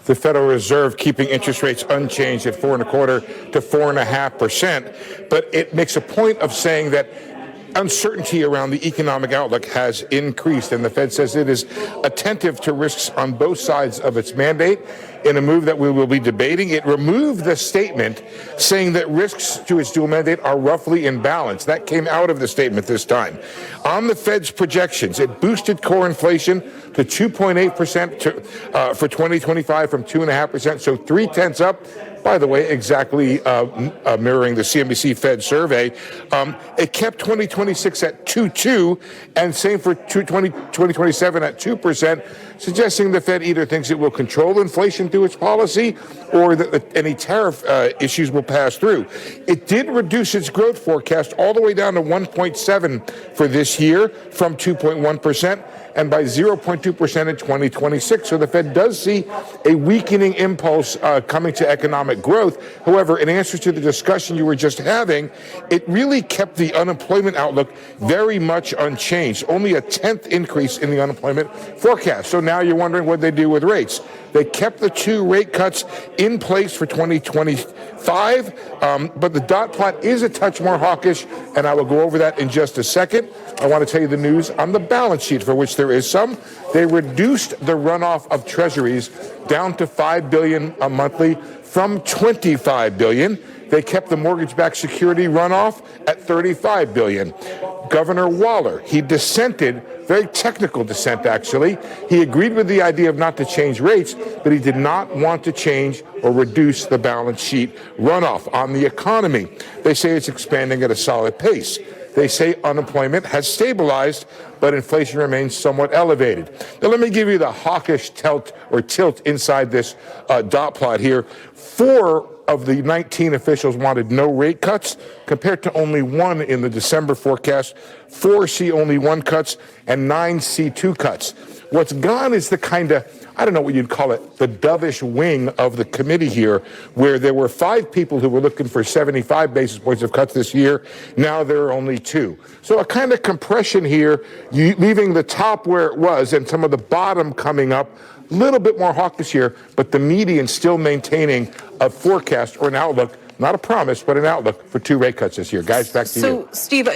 the Federal Reserve keeping interest rates unchanged at 4.25% to 4.5%. But it makes a point of saying that uncertainty around the economic outlook has increased, and the Fed says it is attentive to risks on both sides of its mandate. In a move that we will be debating, it removed the statement saying that risks to its dual mandate are roughly in balance. That came out of the statement this time. On the Fed's projections, it boosted core inflation to 2.8% for 2025 from 2.5%, so 0.3 up. By the way, exactly mirroring the CNBC Fed survey. It kept 2026 at 2.2, and same for 2027 at 2%, suggesting the Fed either thinks it will control inflation through its policy or that any tariff issues will pass through. It did reduce its growth forecast all the way down to 1.7 for this year from 2.1%. and by 0.2% in 2026. So the Fed does see a weakening impulse coming to economic growth. However, in answer to the discussion you were just having, it really kept the unemployment outlook very much unchanged, only a 10th increase in the unemployment forecast. So now you're wondering what they do with rates. They kept the 2 rate cuts in place for 2025, but the dot plot is a touch more hawkish, and I will go over that in just a second. I want to tell you the news on the balance sheet, for which there is some. They reduced the runoff of treasuries down to $5 billion monthly from $25 billion. They kept the mortgage-backed security runoff at $35 billion. Governor Waller, he dissented, very technical dissent actually. He agreed with the idea of not to change rates, but he did not want to change or reduce the balance sheet runoff. On the economy, they say it's expanding at a solid pace. They say unemployment has stabilized, but inflation remains somewhat elevated. Now, let me give you the hawkish tilt inside this dot plot here. 4 of the 19 officials wanted no rate cuts, compared to only 1 in the December forecast. 4 see only 1 cuts, and 9 see 2 cuts. What's gone is the kind of, I don't know what you'd call it, the dovish wing of the committee here, where there were 5 people who were looking for 75 basis points of cuts this year. Now there are only 2. So a kind of compression here, leaving the top where it was and some of the bottom coming up. A little bit more hawkish here, but the median still maintaining a forecast or an outlook, not a promise, but an outlook for 2 rate cuts this year. Guys, back to you. So, Steve,